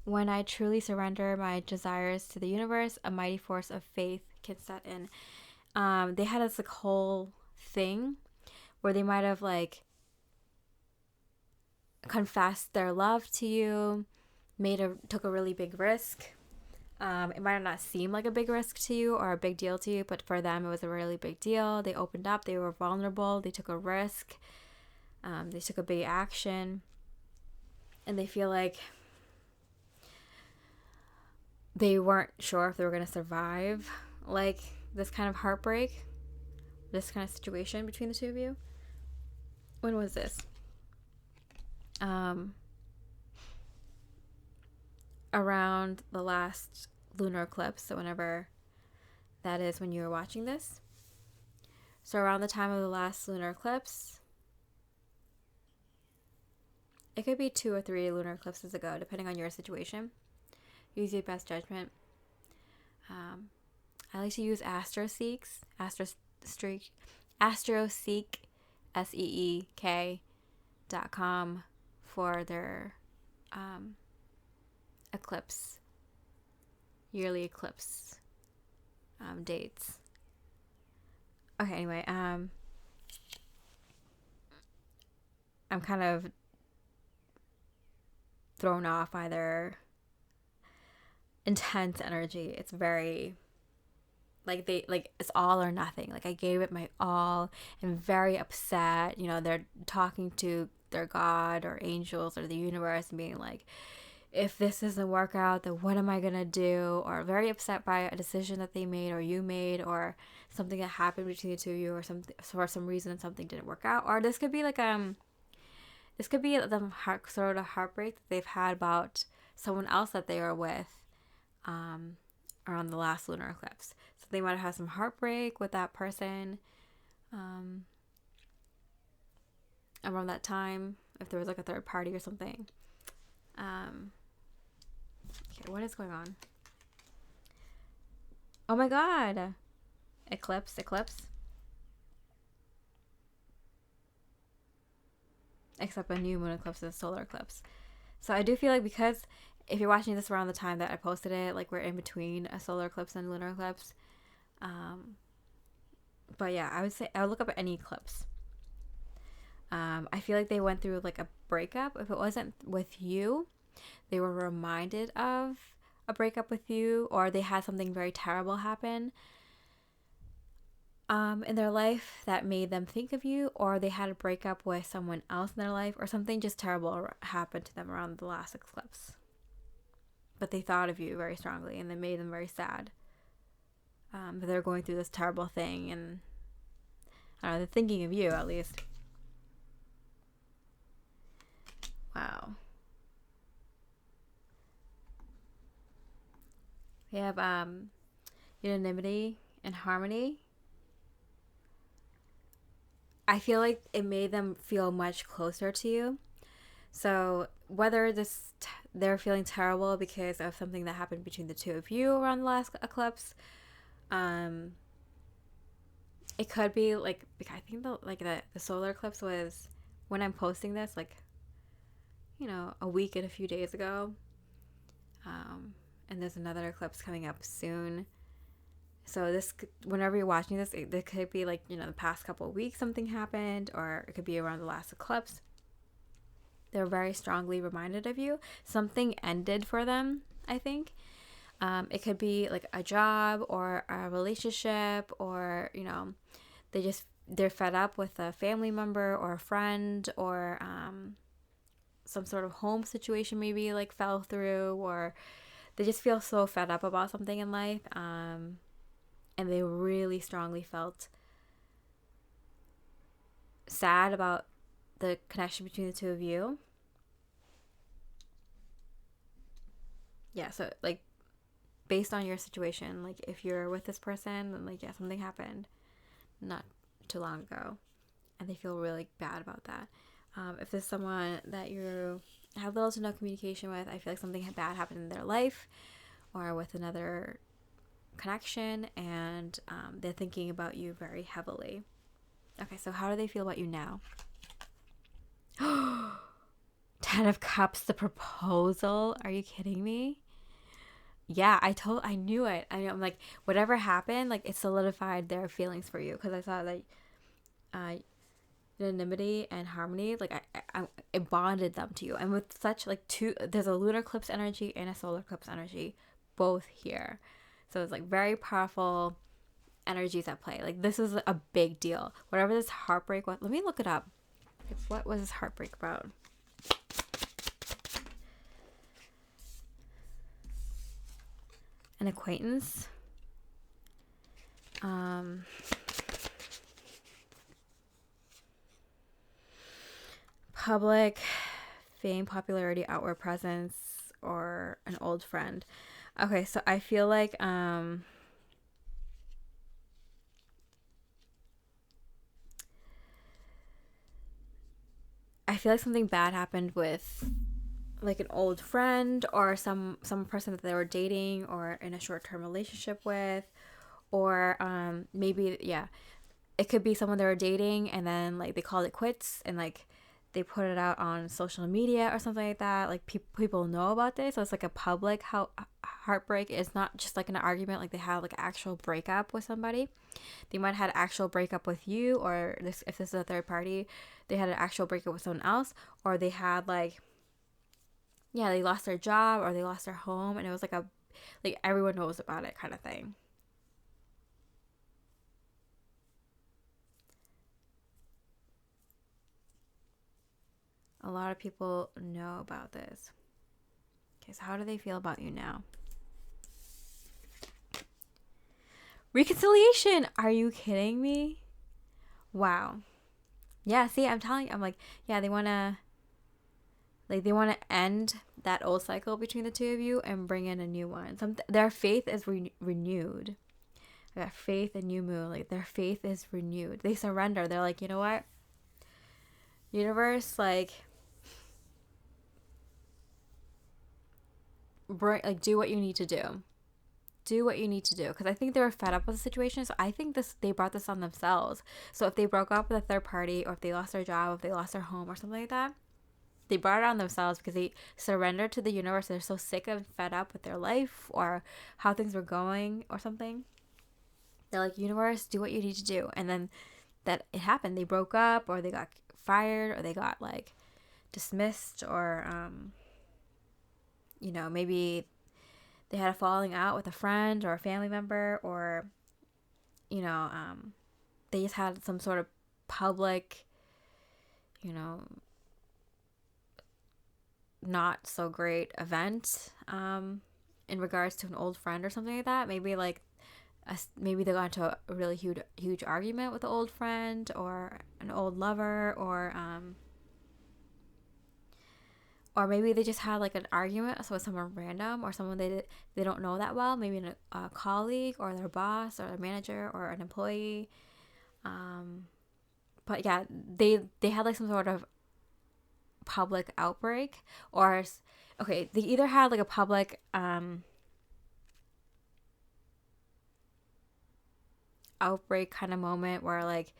When I truly surrender my desires to the universe, a mighty force of faith can set in. They had this like whole thing where they might have like confessed their love to you, took a really big risk. It might not seem like a big risk to you or a big deal to you, but for them it was a really big deal. They opened up, they were vulnerable, they took a risk, they took a big action, and they feel like they weren't sure if they were going to survive like this kind of heartbreak, this kind of situation between the two of you. When was this? Around the last lunar eclipse, so whenever that is when you were watching this. So around the time of the last lunar eclipse, it could be 2 or 3 lunar eclipses ago, depending on your situation. Use your best judgment. I like to use AstroSeek, AstroSeek.com for their eclipse, yearly eclipse dates. Okay, anyway, I'm kind of thrown off by their intense energy. It's very it's all or nothing. Like, I gave it my all and very upset. You know, they're talking to their God or angels or the universe and being like, if this doesn't work out, then what am I gonna do? Or very upset by a decision that they made or you made, or something that happened between the two of you, or something for some reason something didn't work out. Or this could be like this could be the sort of heartbreak that they've had about someone else that they were with around the last lunar eclipse. So they might have had some heartbreak with that person around that time, if there was like a third party or something. Okay, what is going on? Oh my god. Eclipse. Except a new moon eclipse is a solar eclipse. So I do feel like, because if you're watching this around the time that I posted it, like we're in between a solar eclipse and lunar eclipse, But yeah, I would say I would look up any eclipse. I feel like they went through like a breakup. If it wasn't with you, they were reminded of a breakup with you, or they had something very terrible happen in their life that made them think of you, or they had a breakup with someone else in their life, or something just terrible happened to them around the last eclipse. But they thought of you very strongly, and it made them very sad. That they're going through this terrible thing, and I don't know, they're thinking of you at least. Wow. We have unanimity and harmony. I feel like it made them feel much closer to you. So whether they're feeling terrible because of something that happened between the two of you around the last eclipse, it could be like, I think the solar eclipse was when I'm posting this, like, a week and a few days ago. And there's another eclipse coming up soon. So whenever you're watching this, it could be like, the past couple of weeks something happened, or it could be around the last eclipse. They're very strongly reminded of you. Something ended for them, I think. It could be like a job or a relationship, or, they're fed up with a family member or a friend, or some sort of home situation maybe like fell through, or they just feel so fed up about something in life. And they really strongly felt sad about the connection between the two of you. Yeah, so like based on your situation, like if you're with this person, then like, yeah, something happened not too long ago, and they feel really bad about that. If there's someone that you have little to no communication with, I feel like something bad happened in their life or with another connection, and they're thinking about you very heavily. Okay, so how do they feel about you now? 10 of Cups, the proposal. Are you kidding me? Yeah, I knew it. I'm like, whatever happened, like, it solidified their feelings for you, because I saw that unanimity and harmony, like, it bonded them to you. And with such like there's a lunar eclipse energy and a solar eclipse energy both here, so it's like very powerful energies at play. Like, this is a big deal. Whatever this heartbreak was, let me look it up. What was this heartbreak about? An acquaintance. Public fame, popularity, outward presence, or an old friend. Okay, so I feel like something bad happened with like an old friend, or some person that they were dating or in a short-term relationship with, or maybe, yeah, it could be someone they were dating and then like they called it quits, and like they put it out on social media or something like that. Like people know about this, so it's like a public heartbreak. It's not just like an argument, like they had like actual breakup with somebody. They might have had actual breakup with you, or if this is a third party, they had an actual breakup with someone else, or they had like, yeah, they lost their job or they lost their home, and it was like everyone knows about it kind of thing. A lot of people know about this. Okay, so how do they feel about you now? Reconciliation! Are you kidding me? Wow. Yeah, see, I'm telling you, I'm like, yeah, they want to end that old cycle between the two of you and bring in a new one. Their faith is renewed. That faith in new moon, like their faith is renewed. They surrender. They're like, you know what? Universe, like, do what you need to do. Do what you need to do. Because I think they were fed up with the situation. So I think they brought this on themselves. So if they broke up with a third party, or if they lost their job, if they lost their home or something like that, they brought it on themselves because they surrendered to the universe. They're so sick and fed up with their life or how things were going or something. They're like, universe, do what you need to do. And then that it happened. They broke up, or they got fired, or they got like dismissed, or maybe they had a falling out with a friend or a family member, or they just had some sort of public, not so great event in regards to an old friend or something like that. Maybe like maybe they got into a really huge argument with an old friend or an old lover, or maybe they just had like an argument with someone random, or someone they don't know that well, maybe a colleague or their boss or their manager or an employee. But yeah, they had like some sort of public outbreak, or they either had like a public outbreak kind of moment where like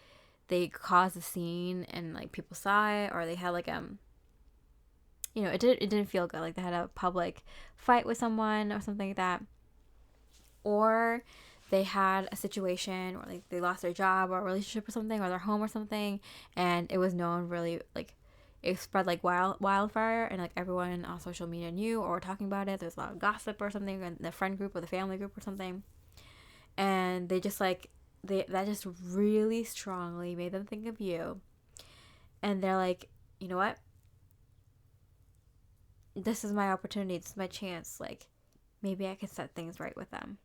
they caused a scene and like people saw it, or they had like it didn't feel good, like they had a public fight with someone or something like that, or they had a situation where like they lost their job or a relationship or something, or their home or something, and it was known really, like it spread like wildfire, and like everyone on social media knew or were talking about it. There's a lot of gossip or something in the friend group or the family group or something, and they just like that just really strongly made them think of you, and they're like, you know what, this is my opportunity, this is my chance, like maybe I can set things right with them.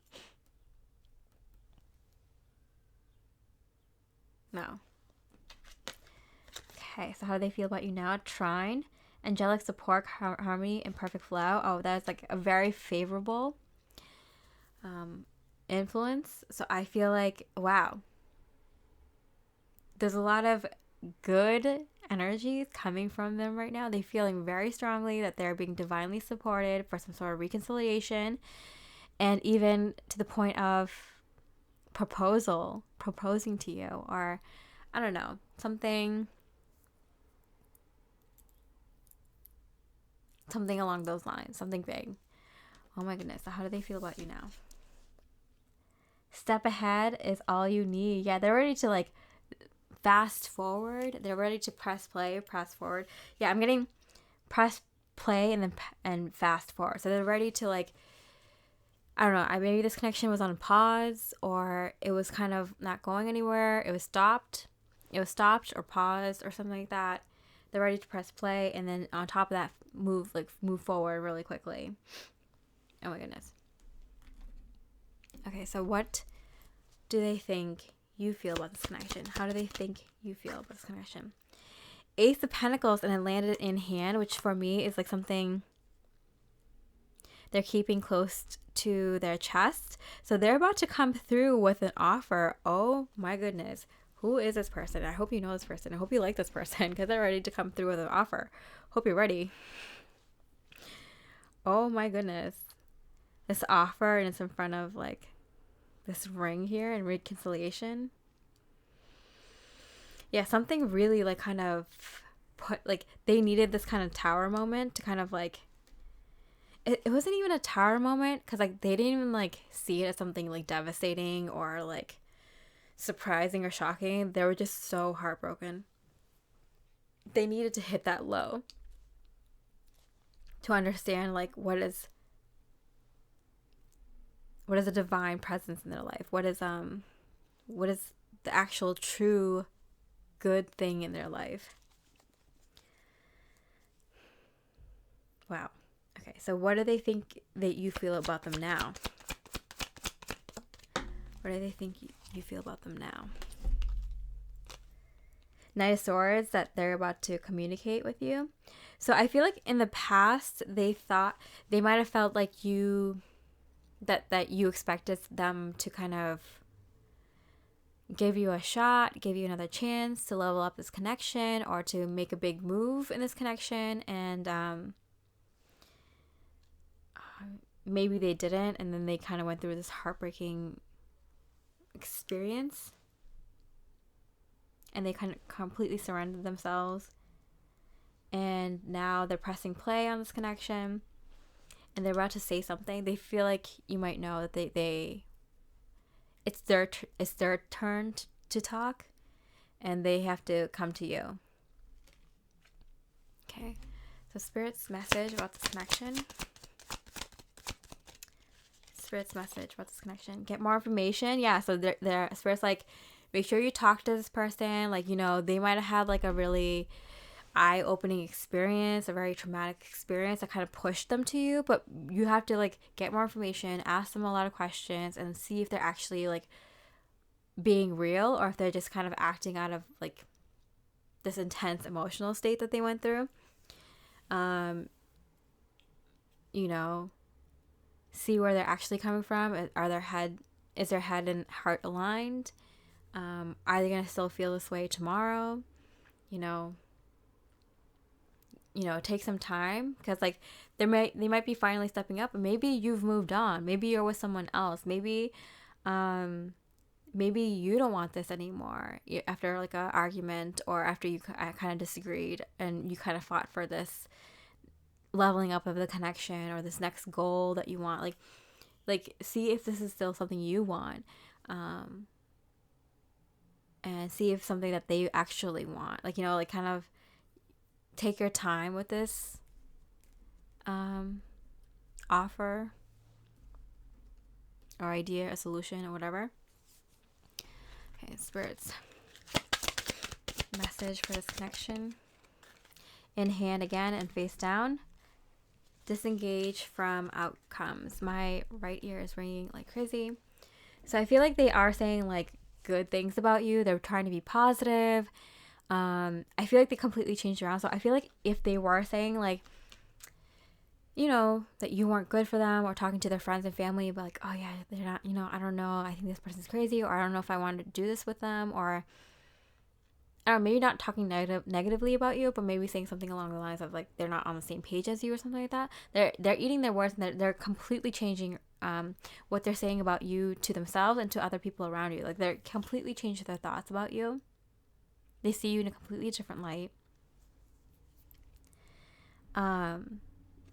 No. Okay, so how do they feel about you now? Trine, angelic support, harmony, and perfect flow. Oh, that's like a very favorable influence. So I feel like, wow, there's a lot of good energies coming from them right now. They're feeling very strongly that they're being divinely supported for some sort of reconciliation, and even to the point of proposing to you, or I don't know, something along those lines, something big. Oh my goodness. So how do they feel about you now? Step ahead is all you need. Yeah, they're ready to like fast forward. They're ready to press play, press forward. Yeah, I'm getting press play and fast forward. So they're ready to like, I don't know, maybe this connection was on pause, or it was kind of not going anywhere. It was stopped or paused or something like that. They're ready to press play, and then on top of that, move forward really quickly. Oh my goodness. Okay, so what do they think you feel about this connection? How do they think you feel about this connection? Ace of Pentacles, and it landed in hand, which for me is like something they're keeping close to their chest. So they're about to come through with an offer. Oh my goodness. Who is this person? I hope you know this person. I hope you like this person, because they're ready to come through with an offer. Hope you're ready. Oh my goodness. This offer, and it's in front of like this ring here in reconciliation. Yeah, something really like kind of put, like they needed this kind of tower moment to kind of like, it wasn't even a tower moment, because like they didn't even like see it as something like devastating or like surprising or shocking. They were just so heartbroken. They needed to hit that low to understand like what is a divine presence in their life, what is the actual true good thing in their life. Wow. Okay, so what do they think that you feel about them now? What do they think you feel about them now? Knight of Swords, that they're about to communicate with you. So I feel like in the past they might have felt like you expected them to kind of give you a shot, give you another chance to level up this connection, or to make a big move in this connection, and maybe they didn't, and then they kind of went through this heartbreaking experience, and they kind of completely surrendered themselves, and now they're pressing play on this connection, and they're about to say something. They feel like you might know that it's their turn to talk, and they have to come to you. Okay, so Spirit's message about this connection. Spirit's message about this connection. Get more information. Yeah, so their Spirit's like, make sure you talk to this person. Like, you know, they might have had like a really eye-opening experience, a very traumatic experience that kind of pushed them to you, but you have to like get more information, ask them a lot of questions, and see if they're actually like being real, or if they're just kind of acting out of like this intense emotional state that they went through. You know, see where they're actually coming from. Is their head and heart aligned? Are they gonna still feel this way tomorrow? You know, take some time, because like they might be finally stepping up, and maybe you've moved on. Maybe you're with someone else. Maybe you don't want this anymore after like an argument, or after you kind of disagreed and you kind of fought for this leveling up of the connection, or this next goal that you want. Like see if this is still something you want, and see if something that they actually want. Like, you know, like kind of take your time with this offer or idea, a solution, or whatever. Okay, Spirit's message for this connection. In hand again and face down. Disengage from outcomes. My right ear is ringing like crazy. So I feel like they are saying like good things about you. They're trying to be positive. I feel like they completely changed around. So I feel like if they were saying like, you know, that you weren't good for them, or talking to their friends and family, but like, oh yeah, they're not, you know, I don't know, I think this person's crazy, or I don't know if I want to do this with them, or I don't know, maybe not talking negatively about you, but maybe saying something along the lines of like they're not on the same page as you, or something like that. They're eating their words, and they're completely changing what they're saying about you to themselves and to other people around you. Like they're completely changing their thoughts about you. They see you in a completely different light.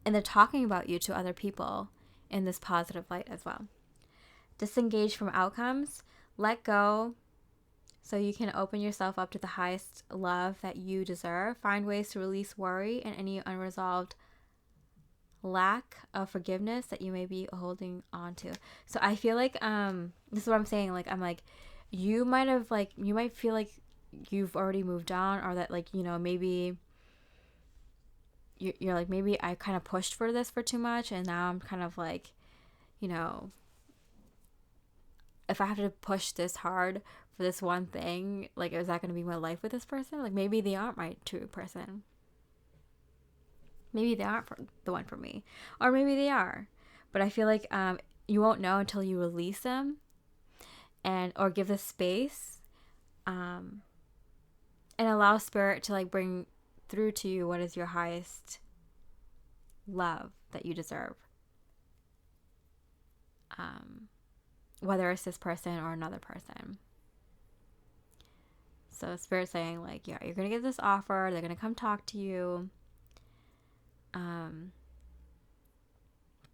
And they're talking about you to other people in this positive light as well. Disengage from outcomes. Let go so you can open yourself up to the highest love that you deserve. Find ways to release worry and any unresolved lack of forgiveness that you may be holding on to. So I feel like this is what I'm saying. Like, I'm like, you might feel like you've already moved on, or that like, you know, maybe you're like, maybe I kind of pushed for this for too much, and now I'm kind of like, you know, if I have to push this hard for this one thing, like, is that going to be my life with this person? Like, maybe they aren't my true person. Maybe they aren't the one for me, or maybe they are. But I feel like you won't know until you release them, or give the space, and allow Spirit to like bring through to you what is your highest love that you deserve. Whether it's this person or another person. So Spirit saying like, yeah, you're gonna get this offer. They're gonna come talk to you.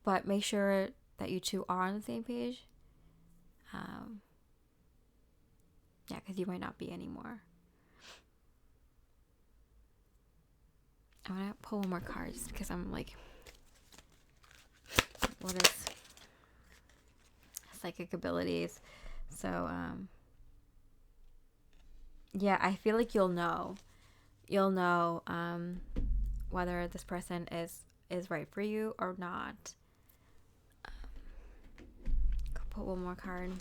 But make sure that you two are on the same page. Yeah, because you might not be anymore. I'm gonna pull one more card just because I'm like, what is psychic abilities? So yeah, I feel like you'll know whether this person is right for you or not. Put one more card.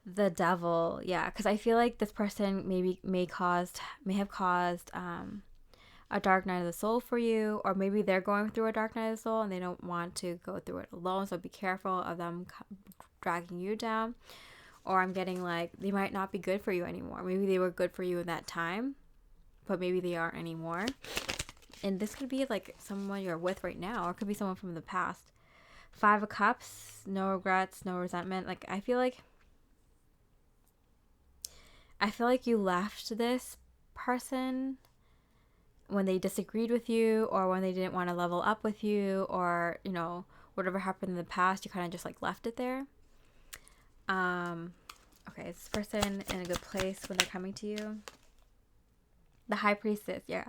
The Devil. Yeah, because I feel like this person may have caused a dark night of the soul for you, or maybe they're going through a dark night of the soul and they don't want to go through it alone, so be careful of them dragging you down. Or I'm getting like, they might not be good for you anymore. Maybe they were good for you in that time, but maybe they aren't anymore. And this could be like someone you're with right now, or it could be someone from the past. 5 of Cups, no regrets, no resentment. Like, I feel like you left this person when they disagreed with you, or when they didn't want to level up with you, or, you know, whatever happened in the past, you kind of just like left it there. Okay, is this person in a good place when they're coming to you? The High Priestess, yeah.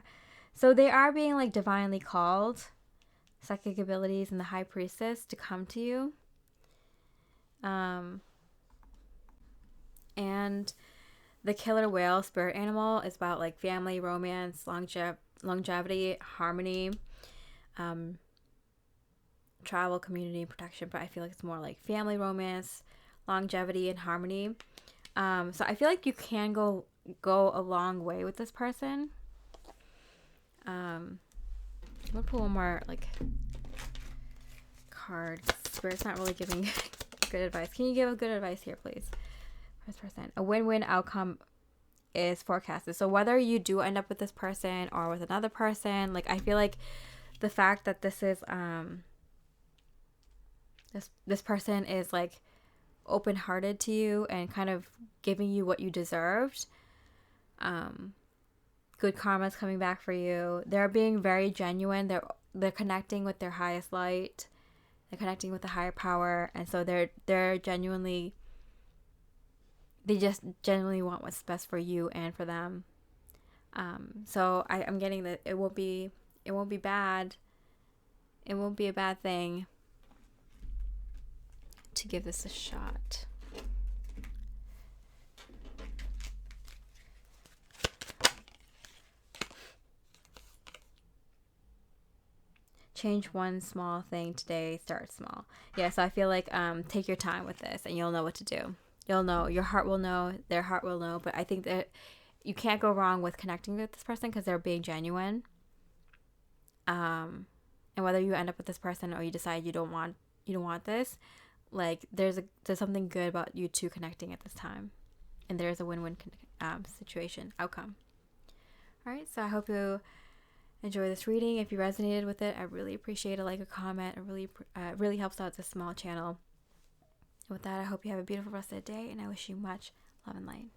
So they are being like divinely called, psychic abilities and the High Priestess, to come to you. And the Killer Whale spirit animal is about like family, romance, longevity, harmony, travel, community, protection. But I feel like it's more like family, romance, longevity, and harmony. So I feel like you can go a long way with this person. I'm gonna pull one more like card. Spirit's not really giving good advice. Can you give a good advice here, please? First person. A win-win outcome is forecasted. So whether you do end up with this person or with another person, like I feel like the fact that this is this person is like open-hearted to you and kind of giving you what you deserved. Good karma's coming back for you. They're being very genuine. They're connecting with their highest light. They're connecting with the higher power, and so they're genuinely. They just genuinely want what's best for you and for them. So I'm getting that it won't be bad. It won't be a bad thing to give this a shot. Change one small thing today. Start small. Yeah, so I feel like take your time with this, and you'll know what to do. You'll know. Your heart will know. Their heart will know. But I think that you can't go wrong with connecting with this person because they're being genuine. And whether you end up with this person or you decide you don't want this, like there's something good about you two connecting at this time, and there's a win-win situation outcome. All right. So I hope you enjoy this reading. If you resonated with it, I really appreciate a like, a comment. It really helps out this small channel. And with that, I hope you have a beautiful rest of the day, and I wish you much love and light.